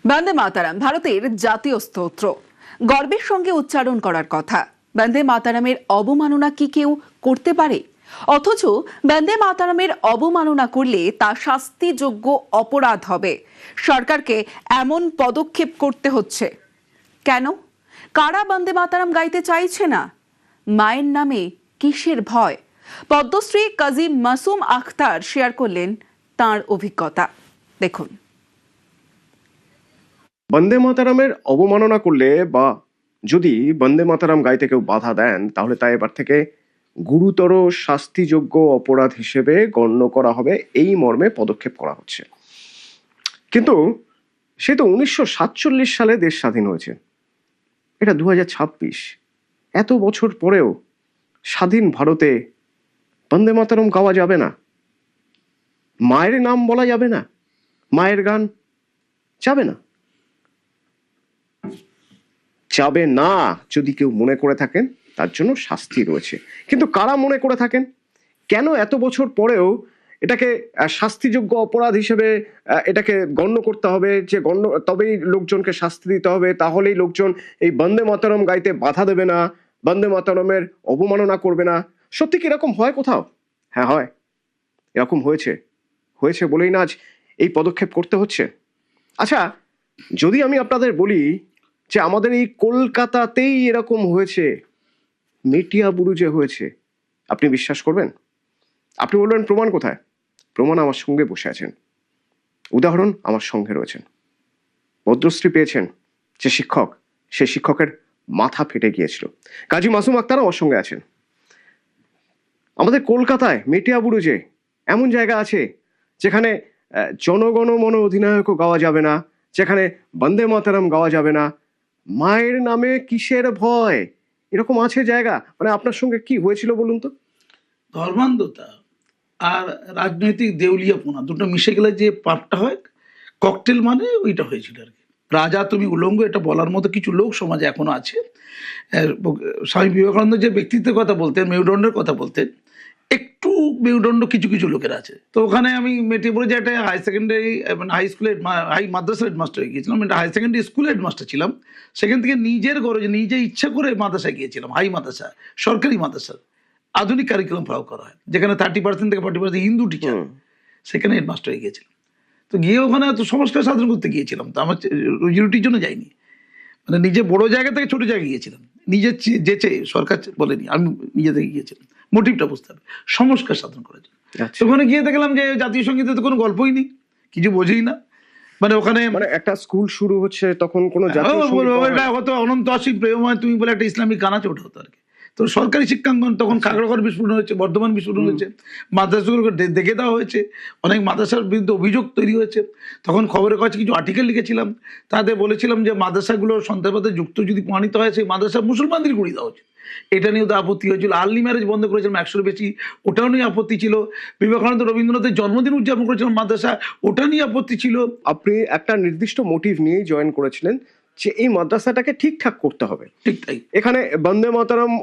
বন্দে মাতারাম ভারতের জাতীয় স্তোত্র, গর্বের সঙ্গে উচ্চারণ করার কথা। বন্দে মাতারামের অবমাননা কি কেউ করতে পারে? অথচ বন্দে মাতারামের অবমাননা করলে তা শাস্তিযোগ্য অপরাধ হবে। সরকারকে এমন পদক্ষেপ করতে হচ্ছে কেন? কারা বন্দে মাতারাম গাইতে চাইছে না? মায়ের নামে কিসের ভয়? পদ্মশ্রী কাজী মাসুম আখতার শেয়ার করলেন তাঁর অভিজ্ঞতা, দেখুন। বন্দে মাতারামের অবমাননা করলে বা যদি বন্দে মাতারাম গাইতে কেউ বাধা দেন, তাহলে তা এবার থেকে গুরুতর শাস্তিযোগ্য অপরাধ হিসেবে গণ্য করা হবে, এই মর্মে পদক্ষেপ করা হচ্ছে। কিন্তু সে তো 1947 সালে দেশ স্বাধীন হয়েছে, এটা 2026। এত বছর পরেও স্বাধীন ভারতে বন্দে মাতারাম গাওয়া যাবে না, মায়ের নাম বলা যাবে না, মায়ের গান যাবে না, যাবে না। যদি কেউ মনে করে থাকেন তার জন্য শাস্তি রয়েছে। কিন্তু কারা মনে করে থাকেন? কেন এত বছর পরেও এটাকে শাস্তিযোগ্য অপরাধ হিসেবে এটাকে গণ্য করতে হবে, যে গণ্য তবেই লোকজনকে শাস্তি দিতে হবে, তাহলেই লোকজন এই বন্দে মাতরম গাইতে বাধা দেবে না, বন্দে মাতরমের অবমাননা করবে না? সত্যি কি এরকম হয় কোথাও? হ্যাঁ হয়, এরকম হয়েছে বলেই না আজ এই পদক্ষেপ করতে হচ্ছে। আচ্ছা, যদি আমি আপনাদের বলি যে আমাদের এই কলকাতাতেই এরকম হয়েছে, মেটিয়া বুরুজে হয়েছে, আপনি বিশ্বাস করবেন? আপনি বলবেন প্রমাণ কোথায়? প্রমাণ আমার সঙ্গে বসে আছেন, উদাহরণ আমার সঙ্গে রয়েছেন। পদ্মশ্রী পেয়েছেন যে শিক্ষক, সে শিক্ষকের মাথা ফেটে গিয়েছিল। কাজী মাসুম আক্তার আমার সঙ্গে আছেন। আমাদের কলকাতায় মেটিয়া বুরুজে এমন জায়গা আছে যেখানে জনগণ মন অধিনায়কও গাওয়া যাবে না, যেখানে বন্দে মাতরম গাওয়া যাবে না। মায়ের নামে কিসের ভয়? এরকম আছে জায়গা? মানে আপনার সঙ্গে কি হয়েছিল বলুন তো? ধর্মান্ধতা আর রাজনৈতিক দেউলিয়াপনা দুটো মিশে গেলে যে পাপটা হয়, ককটেল মানে ওইটা হয়েছিল আর কি। রাজা তুমি উলঙ্গ, এটা বলার মতো কিছু লোক সমাজে এখনো আছে। স্বামী বিবেকানন্দ যে ব্যক্তিত্বের কথা বলতেন, মেরুদণ্ডের কথা বলতেন, একটু মেরুদণ্ড কিছু কিছু লোকের আছে। তো ওখানে আমি মেটিপুরে যে একটা হাই সেকেন্ডারি মানে হাই স্কুলের হাই মাদ্রাসার হেডমাস্টার হয়ে গিয়েছিলাম, একটা হাই সেকেন্ডারি স্কুলের হেডমাস্টার ছিলাম। সেখান থেকে নিজের গরজে নিজে ইচ্ছা করে মাদ্রাসায় গিয়েছিলাম, হাই মাদ্রাসা, সরকারি মাদ্রাসা, আধুনিক কারিকুলাম প্রয়োগ করা হয়, যেখানে 30% থেকে 40% হিন্দু টিচার, সেখানে হেডমাস্টার হয়ে গিয়েছিলাম। তো গিয়ে ওখানে তো সংস্কার সাধন করতে গিয়েছিলাম, তো আমার রুজি রুটির জন্য যাইনি, মানে নিজে বড় জায়গা থেকে ছোট জায়গায় গিয়েছিলাম, নিজের যেচে, সরকার বলেনি, আমি নিজে থেকে গিয়েছিলাম। মোটিভটা বুঝতে হবে, সংস্কার সাধন করার জন্য। ওখানে গিয়ে দেখলাম যে জাতীয় সঙ্গীতে তো কোনো গল্পই নেই, কিছু বোঝেই না। মানে ওখানে মানে একটা স্কুল শুরু হচ্ছে, তখন কোনো জাতীয় সঙ্গীত হয়তো অনন্ত অসীম প্রেমময় তুমি বলে একটা ইসলামিক গান আছে, ওটা হতো আর কি। তো সরকারি শিক্ষাঙ্গন তখন খাগড়াগড় বিস্ফোরণ হয়েছে, বর্ধমান বিস্ফোরণ হয়েছে, মাদ্রাসাগুলোকে দেখে দেওয়া হয়েছে, অনেক মাদ্রাসার বিরুদ্ধে অভিযোগ তৈরি হয়েছে। তখন খবরের কাগজে কিছু আর্টিকেল লিখেছিলাম, তাতে বলেছিলাম যে মাদ্রাসাগুলো সন্ত্রাসবাদে যুক্ত যদি প্রমাণিত হয়, সেই মাদ্রাসা মুসলমানদের গুড়িয়ে দেওয়া উচিত। এটা নিয়েও তো আপত্তি হয়েছিল। আর্লি ম্যারেজ বন্ধ করেছিলাম 100-এর বেশি, ওটাও নিয়ে আপত্তি ছিল। বিবেকানন্দ রবীন্দ্রনাথের জন্মদিন উদযাপন করেছিলাম মাদ্রাসা, ওটা নিয়ে আপত্তি ছিল। আপনি একটা নির্দিষ্ট মোটিভ নিয়ে জয়েন করেছিলেন যে এই মাদ্রাসাটাকে ঠিকঠাক করতে হবে। ঠিক তাই, এখানে বন্দে মাতরম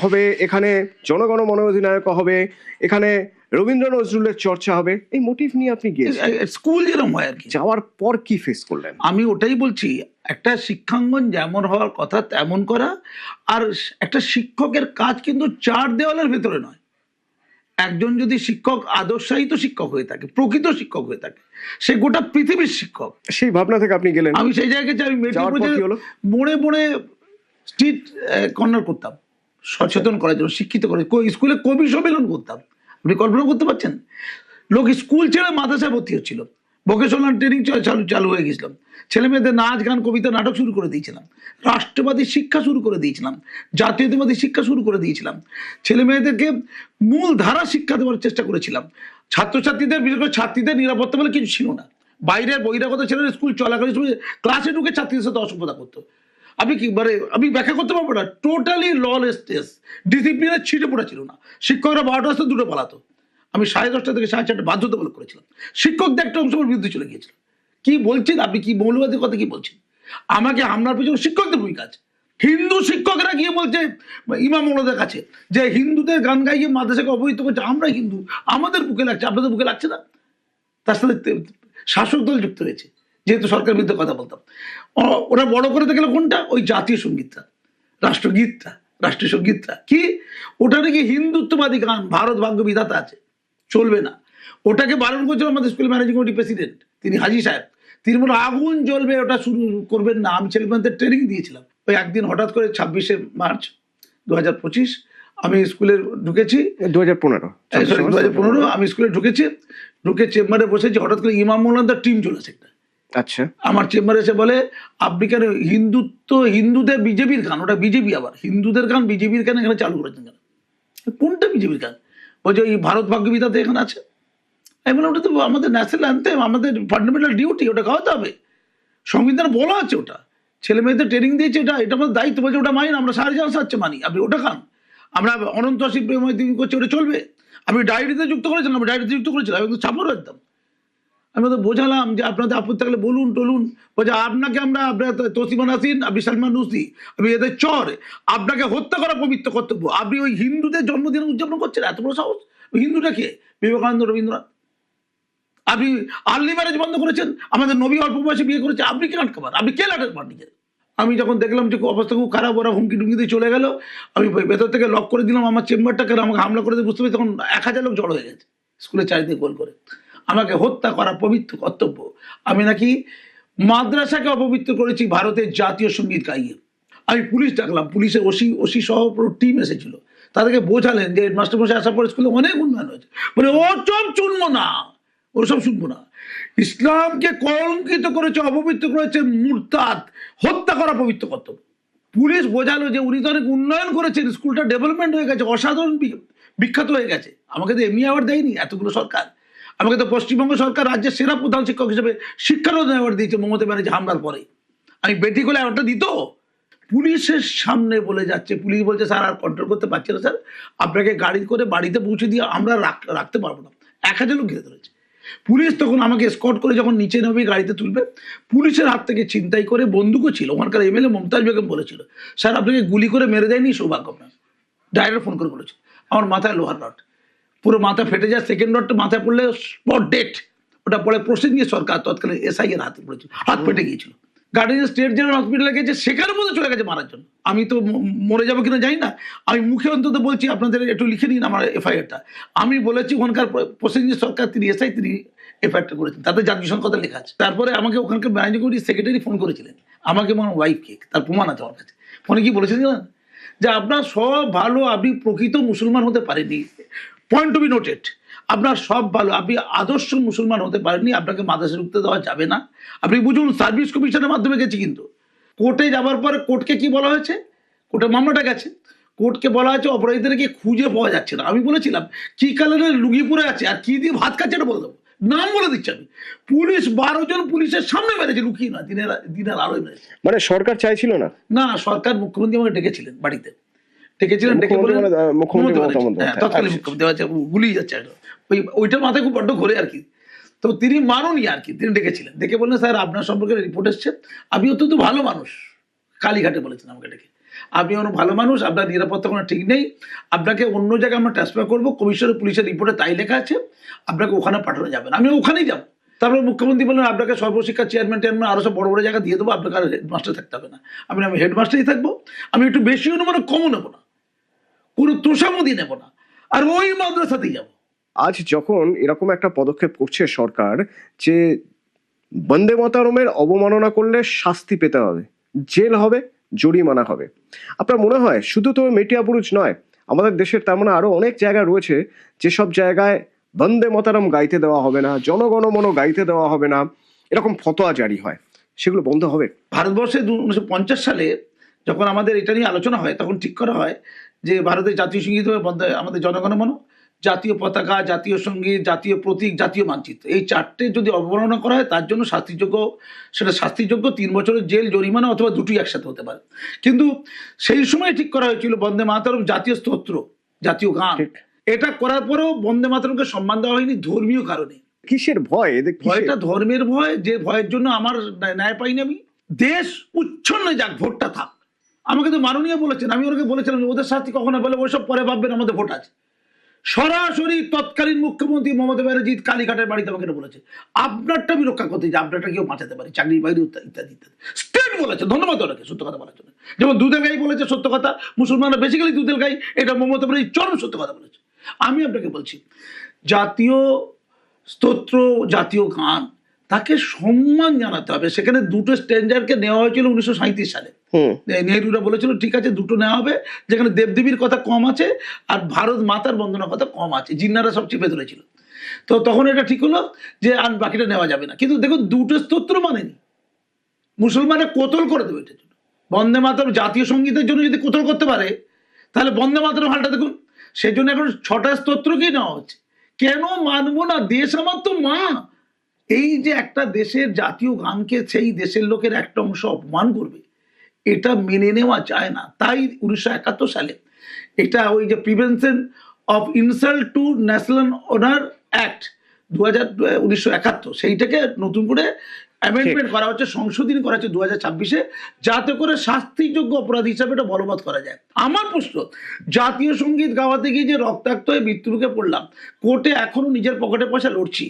হবে, এখানে জনগণ মন অধিনায়ক হবে, এখানে রবীন্দ্র নজরুলের চর্চা হবে, এই মোটিভ নিয়ে আপনি গিয়েছেন। স্কুল যেরকম হয় আর কি। যাওয়ার পর কি ফেস করলেন? আমি ওটাই বলছি, একটা শিক্ষাঙ্গন যেমন হওয়ার কথা তেমন করা। আর একটা শিক্ষকের কাজ কিন্তু 4 দেওয়ালের ভেতরে নয়। একজন যদি শিক্ষক আদর্শায়িত শিক্ষক হয়ে থাকে, প্রকৃত শিক্ষক হয়ে থাকে, সে গোটা পৃথিবীর শিক্ষক। সেই ভাবনা থেকে আপনি গেলেন। আমি সেই জায়গায় আমি মোড়ে মোড়ে স্ট্রিট কর্নার করতাম, সচেতন করার জন্য, শিক্ষিত করে। স্কুলে কবি সম্মেলন করতাম, আপনি কল্পনা করতে পারছেন? লোক স্কুল ছেড়ে মাদ্রাসায় ভর্তি হচ্ছিল, ভোকেশনাল ট্রেনিং চালু হয়ে গেছিলাম, ছেলে মেয়েদের নাচ গান কবিতা নাটক শুরু করে দিয়েছিলাম, রাষ্ট্রবাদী শিক্ষা শুরু করে দিয়েছিলাম, জাতীয়তাবাদী শিক্ষা শুরু করে দিয়েছিলাম, ছেলে মেয়েদেরকে মূল ধারা শিক্ষা দেওয়ার চেষ্টা করেছিলাম। ছাত্রছাত্রীদের, বিশেষ করে ছাত্রীদের নিরাপত্তা বলে কিছু ছিল না। বাইরের বহিরাগত ছেলেরা স্কুল চলাকালীন সময় ক্লাসে ঢুকে ছাত্রীদের সাথে অসভ্যতা করতো। আমি কি মানে আমি ব্যাখ্যা করতে পারবো না। টোটালি ললেসনেস, ডিসিপ্লিনের ছিটে পড়া ছিল না। শিক্ষকরা 12টা আসতে দুটো পালাতো, আমি 10:30 থেকে 4:30 বাধ্যতামূলক করেছিলাম। শিক্ষকদের একটা অংশ আমার বিরুদ্ধে চলে গিয়েছিল। কি বলছেন আপনি? কি মৌলবাদীর কথা কি বলছেন? আমাকে হামলার পিছনে শিক্ষকদের ভূমিকা আছে। হিন্দু শিক্ষকরা গিয়ে বলছে ইমাম ওনাদের কাছে যে হিন্দুদের গান গাইয়ে মাদ্রাসাকে অবহিত করছে, আমরা হিন্দু, আমাদের বুকে লাগছে, আপনাদের বুকে লাগছে না। তার সাথে শাসক দল যুক্ত হয়েছে, যেহেতু সরকারের বিরুদ্ধে কথা বলতাম। ওরা বড় করতে গেলে কোনটা, ওই জাতীয় সঙ্গীতটা, রাষ্ট্রগীতটা, রাষ্ট্রীয় সঙ্গীতটা কি, ওটা নাকি হিন্দুত্ববাদী গান, ভারত ভাগ্য বিধাতা আছে, চলবে না। ওটাকে বারণ করছিল আমাদের স্কুল ম্যানেজিং কমিটি প্রেসিডেন্ট, তিনি হাজি সাহেব, তিনি বলে আগুন জ্বলবে, ওটা শুরু করবেন না। আমি ছেলেমেয়েদের ট্রেনিং দিয়েছিলাম। ওই একদিন হঠাৎ করে 26শে মার্চ 2025 আমি স্কুলে ঢুকেছি, 2015 2015 আমি স্কুলে ঢুকেছি, ঢুকে চেম্বারে বসেছি, হঠাৎ করে ইমাম মৌলানার টিম চলেছে একটা আচ্ছা, আমার চেম্বারে এসে বলে আপনি কেন হিন্দুদের বিজেপির গান, ওটা বিজেপি, আবার হিন্দুদের গান বিজেপির গান এখানে চালু করেছেন কেন? কোনটা বিজেপির গান? ওই যে ওই ভারত ভাগ্য বিধাতা এখানে আছে। আমি বললাম ওটা তো আমাদের ন্যাশনাল অ্যান্থেম, আমাদের ফান্ডামেন্টাল ডিউটি, ওটা গাওয়াতে হবে, সংবিধান বলা আছে ওটা, ছেলে মেয়েদের ট্রেনিং দিয়েছে, এটা আমাদের দায়িত্ব। বলছে ওটা মানি না, আমরা সাড়ে চার সাচ্ছে মানি, আপনি ওটা খান। আমরা অনন্ত আশি প্রেময় তিনি করছি, ওটা চলবে। আপনি ডায়েরিতে যুক্ত করেছেন, আমি ডায়েরিতে যুক্ত করেছিলাম, আমি ছাপারও একদম। আমি ওদের বোঝালাম যে আপনাদের আপত্তি থাকলে বলুন টলুন। বলছে আপনাকে আমরা, আপনার তসিমা নাসিন, আপনি সালমান রুশদি, আপনি এদের চর, আপনাকে হত্যা করা পবিত্র কর্তব্য, আপনি ওই হিন্দুদের জন্মদিন উদযাপন করছেন, এত বড় সাহস? ওই হিন্দুটা কে? বিবেকানন্দ, রবীন্দ্রনাথ। আপনি আর্লি ম্যারেজ বন্ধ করেছেন, আমাদের নবী অল্প বয়সে বিয়ে করেছে, আপনি কে আটকাবার? আপনি কে লাটের পান নিজের? আমি যখন দেখলাম যে অবস্থা খুব খারাপ, ওরা হুমকি টুমকি দিয়ে চলে গেল, আমি ভেতর থেকে লক করে দিলাম আমার চেম্বারটাকে, আমাকে হামলা করে দিয়ে বুঝতে পারি তখন 1000 লোক জড়ো হয়ে গেছে স্কুলের চারিদিকে গোল করে। আমাকে হত্যা করা পবিত্র কর্তব্য। আমি নাকি মাদ্রাসাকে অপবিত্র করেছি ভারতের জাতীয় সঙ্গীত গাইয়ে। আমি পুলিশ ডাকলাম, পুলিশের ওসি সহ পুরো টিম এসেছিল, তাদেরকে বোঝালেন যে হেডমাস্টার মশাই আসার পর স্কুলে অনেক উন্নয়ন হয়েছে। বলে ও সব শুনবো না, ওসব শুনবো না, ইসলামকে কলঙ্কিত করেছে, অপবিত্র করেছে, মুরতাদ, হত্যা করা পবিত্র কর্তব্য। পুলিশ বোঝালো যে উনি তো অনেক উন্নয়ন করেছেন, স্কুলটা ডেভেলপমেন্ট হয়ে গেছে, অসাধারণ বিখ্যাত হয়ে গেছে। আমাকে তো এমনি অ্যাওয়ার্ড দেয়নি এতগুলো সরকার, আমাকে তো পশ্চিমবঙ্গ সরকার রাজ্যের সেরা প্রধান শিক্ষক হিসেবে শিক্ষারত্ন অ্যাওয়ার্ড দিয়েছে মমতা ব্যানার্জি হামলার পরে। আমি বেটি করে অ্যাওয়ার্ডটা দিত। পুলিশের সামনে বলে যাচ্ছে, পুলিশ বলছে স্যার আর কন্ট্রোল করতে পারছি না স্যার, আপনাকে গাড়ি করে বাড়িতে পৌঁছে দিয়ে আমরা রাখতে পারবো না। 1000 লোক ঘিরে ধরেছে। পুলিশ তখন আমাকে স্কট করে যখন নিচে নেবে গাড়িতে তুলবে, পুলিশের হাত থেকে ছিনতাই করে বন্দুকও ছিল। ওখানকার এমএলএ মমতাজ বেগম বলেছিল স্যার আপনাকে গুলি করে মেরে দেয়নি, সৌভাগ্য আপনার। ডাইরেক্ট ফোন করে বলেছিল। আমার মাথায় লোহার রড, পুরো মাথা ফেটে যায়, সেকেন্ড রডটা মাথায় পড়লে স্পট ডেট। ওটা পরে প্রসেনজিৎ সরকার তৎকালীন এসআই এর হাতে পড়েছিল, হাত ফেটে গিয়েছিল। গার্ডিয়ান স্টেট জেনারেল হসপিটালে গেছে, সেখানে মধ্যে চলে গেছে মারার জন্য। আমি তো মরে যাবো কিনা জানি না, আমি মুখে অন্তত বলছি আপনাদের একটু লিখে নিন আমার এফআইআরটা। আমি বলেছি ওখানকার প্রসেনজিৎ সরকার, তিনি এসআই, তিনি এফআইআরটা করেছেন, তাতে জাতীয় কথা লেখা আছে। তারপরে আমাকে ওখানকার ম্যানেজিং কমিটির সেক্রেটারি ফোন করেছিলেন, আমাকে আমার ওয়াইফকে, তার প্রমাণ আছে আমার কাছে। ফোনে কি বলেছেন জানেন? যে আপনার সব ভালো, আপনি প্রকৃত মুসলমান হতে পারেননি, পয়েন্ট টু বি নোটেড, আপনার সব ভালো, আপনি আদর্শ মুসলমান হতে পারেননি, আপনাকে মাদ্রাসা ঢুকতে দেওয়া যাবে না। আপনি বুঝুন সার্ভিস কমিশনের মাধ্যমে গেছি, কিন্তু কোর্টে যাবার পরে কোর্টকে কি বলা হয়েছে, কোর্টে মামলাটা গেছে, কোর্টকে বলা হয়েছে অপরাধীদেরকে খুঁজে পাওয়া যাচ্ছে না। আমি বলেছিলাম কি কালারের লুঙ্গি পরে আছে আর কি দিয়ে ভাত খাচ্ছে এটা বলে দেবো, নাম বলে দিচ্ছি আমি। পুলিশ 12 জন পুলিশের সামনে মেরেছে, লুকিয়ে না, দিনের আলোয় মেরেছে। মানে সরকার চাইছিল না? না, সরকার, মুখ্যমন্ত্রী আমাকে ডেকেছিলেন বাড়িতে, ডেকেছিলেন, ডেকে বলে মুখ্যমন্ত্রী তৎকালীন মুখ্যমন্ত্রী আছে, গুলিয়ে যাচ্ছে ওইটার মাথায় খুব বড্ড ঘোরে আর কি। তো তিনি মাননি আর কি, তিনি ডেকেছিলেন, ডেকে বললেন স্যার আপনার সম্পর্কে রিপোর্ট এসছে, আপনি অত্যন্ত ভালো মানুষ, কালীঘাটে বলেছেন আমাকে ডেকে, আপনি অনেক ভালো মানুষ, আপনার নিরাপত্তা কোনো ঠিক নেই, আপনাকে অন্য জায়গায় আমরা ট্রান্সফার করবো, কমিশনার পুলিশের রিপোর্টে তাই লেখা আছে, আপনাকে ওখানে পাঠানো যাবে না। আমি ওখানেই যাবো। তারপরে মুখ্যমন্ত্রী বললেন আপনাকে সর্বশিক্ষা চেয়ারম্যান আরো সব বড় বড় জায়গা দিয়ে দেবো, আপনাকে আর হেডমাস্টার থাকতে হবে না। আমি হেডমাস্টারই থাকবো, আমি একটু বেশিও নেবো না, কমও নেবো না, কোনো তোষামদি নেবো না, আর ওই মাদ্রাসাতেই যাবো। আজ যখন এরকম একটা পদক্ষেপ করছে সরকার যে বন্দে মাতরমের অবমাননা করলে শাস্তি পেতে হবে, জেল হবে, জরিমানা হবে, আপনার মনে হয় শুধু তো মেটিয়াবুরুজ নয়, আমাদের দেশের তেমন মানে আরো অনেক জায়গা রয়েছে যেসব জায়গায় বন্দে মাতরম গাইতে দেওয়া হবে না, জনগণমন গাইতে দেওয়া হবে না, এরকম ফতোয়া জারি হয়, সেগুলো বন্ধ হবে? ভারতবর্ষে 1950 সালে যখন আমাদের এটা নিয়ে আলোচনা হয়, তখন ঠিক করা হয় যে ভারতের জাতীয় সঙ্গীত হবে আমাদের জনগণমন, জাতীয় পতাকা, জাতীয় সঙ্গীত, জাতীয় প্রতীক, জাতীয় মানচিত্র, এই 4টে যদি অবমাননা করা হয় তার জন্য শাস্তিযোগ্য, সেটা শাস্তিযোগ্য 3 বছরের জেল, জরিমানা অথবা দুটোই একসাথে হতে পারে। কিন্তু সেই সময় ঠিক করা হয়েছিল বন্দে মাতরম জাতীয় স্তোত্র, জাতীয় গান, এটা করার পরেও বন্দে মাতরমকে সম্মান দেওয়া হয়নি ধর্মীয় কারণে। কিসের ভয়? ভয়টা ধর্মের ভয়, যে ভয়ের জন্য আমার ন্যায় পাইনি আমি। দেশ উচ্ছন্ন যাক, ভোটটা থাক। আমাকে তো মাননীয় বলেছেন, আমি ওনাকে বলেছিলাম ওদের শাস্তি কখনো বলে ওইসব পরে ভাববেন, আমাদের ভোট আছে। সরাসরি তৎকালীন মুখ্যমন্ত্রী মমতা ব্যানার্জি কালীঘাটের বাড়িতে আমাকে এটা বলেছে, আপনারটা আমি রক্ষা করতে যে আপনারটা কেউ বাঁচাতে পারি, চাকরির বাইরে ইত্যাদি ইত্যাদি। স্টেট বলেছে, ধন্যবাদ ওনাকে সত্য কথা বলার জন্য। যেমন দুধের গাই বলেছে সত্য কথা, মুসলমানরা বেসিক্যালি দুধের গাই, এটা মমতা ব্যানার্জি চরম সত্য কথা বলেছে। আমি আপনাকে বলছি, জাতীয় স্তোত্র, জাতীয় গান, তাকে সম্মান জানাতে হবে। সেখানে দুটো স্ট্যান্ডার্ডকে নেওয়া হয়েছিল 1937 সালে। নেহরুরা বলেছিল ঠিক আছে দুটো নেওয়া হবে, যেখানে দেবদেবীর কথা কম আছে আর ভারত মাতার বন্দনার কথা কম আছে, জিন্নারা সব চেপে ধরেছিল। তো তখন এটা ঠিক হলো যে আর বাকিটা নেওয়া যাবে না। কিন্তু দেখুন দুটো স্তোত্র মানেনি, মুসলমানরা কোতল করে দেবে এটার জন্য। বন্দে মাতরম জাতীয় সঙ্গীতের জন্য যদি কোতল করতে পারে, তাহলে বন্দে মাতরম হালটা দেখুন। সেই জন্য এখন 6টা স্তোত্রকেই নেওয়া হচ্ছে। কেন মানবো না? দেশ আমার তো মা। এই যে একটা দেশের জাতীয় গানকে সেই দেশের লোকের একটা অংশ অপমান করবে, এটা মেনে নেওয়া যায় না। তাই 1971 সালে এটা ওই যে prevention of insult to national honour act 1971, সেইটাকে নতুন করে অ্যামেন্ডমেন্ট করা হচ্ছে, সংশোধনী করা হচ্ছে 2026-এ, যাতে করে শাস্তিযোগ্য অপরাধ হিসাবে এটা বলবৎ করা যায়। আমার প্রশ্ন, জাতীয় সঙ্গীত গাওয়াতে গিয়ে যে রক্তাক্ত হয়ে মৃত্যুমুখে পড়লাম, কোর্টে এখনো নিজের পকেটে পয়সা লড়ছি,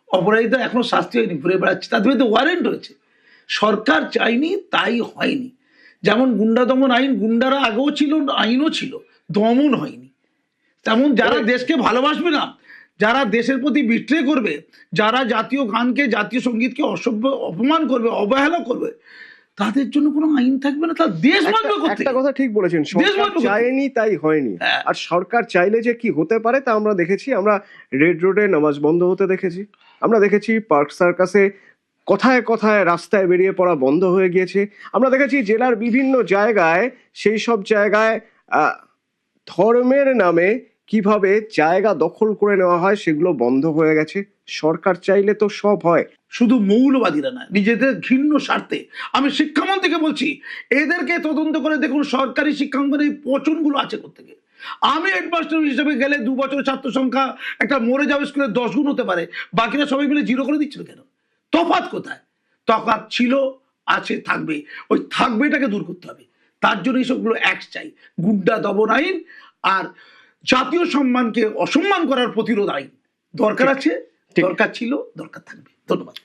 অপরাধীরা এখনো শাস্তি হয়নি, ঘুরে বেড়াচ্ছে, তাদের বিরুদ্ধে ওয়ারেন্ট রয়েছে। সরকার চাইনি, তাই হয়নি। যেমন গুন্ডা দমন আইন, গুন্ডারা আগেও ছিল, আইনও ছিল, দমন হয়নি। তেমন যারা দেশকে ভালোবাসবে না, যারা দেশের প্রতি বিট্রে করবে, যারা জাতীয় গানকে, জাতীয় সঙ্গীতকে অসভ্য অপমান করবে, অবহেলা করবে, তাদের জন্য কোনো আইন থাকবে না। তার দেশ বাঁচবে কোথায়? একটা কথা ঠিক বলেছেন, সরকার চায়নি তাই হয়নি। আর সরকার চাইলে যে কি হতে পারে তা আমরা দেখেছি। আমরা রেড রোডে নামাজ বন্ধ হতে দেখেছি, আমরা দেখেছি পার্ক সার্কাসে কথায় কথায় রাস্তায় বেরিয়ে পড়া বন্ধ হয়ে গিয়েছে, আমরা দেখেছি জেলার বিভিন্ন জায়গায়, সেই সব জায়গায় ধর্মের নামে কিভাবে জায়গা দখল করে নেওয়া হয় সেগুলো বন্ধ হয়ে গেছে। সরকার চাইলে তো সব হয়। শুধু মৌলবাদীরা না, নিজেদের ঘৃণ্য স্বার্থে। আমি শিক্ষামন্ত্রীকে বলছি, এদেরকে তদন্ত করে দেখুন সরকারি শিক্ষাঙ্গনে এই পচনগুলো আছে কোত্থেকে। আমি হেডমাস্টার হিসেবে গেলে 2 বছর ছাত্র সংখ্যা একটা মরে যাওয়া স্কুলে 10 গুণ হতে পারে, বাকিরা সবাই মিলে 0 করে দিচ্ছিল কেন? তফাৎ কোথায়? তফাৎ ছিল, আছে, থাকবে। ওই থাকবেটাকে দূর করতে হবে। তার জন্য এইসবগুলো অ্যাক্ট চাই, গুন্ডা দমন আইন আর জাতীয় সম্মানকে অসম্মান করার প্রতিরোধ আইন দরকার আছে, দরকার ছিল, দরকার থাকবে। ধন্যবাদ।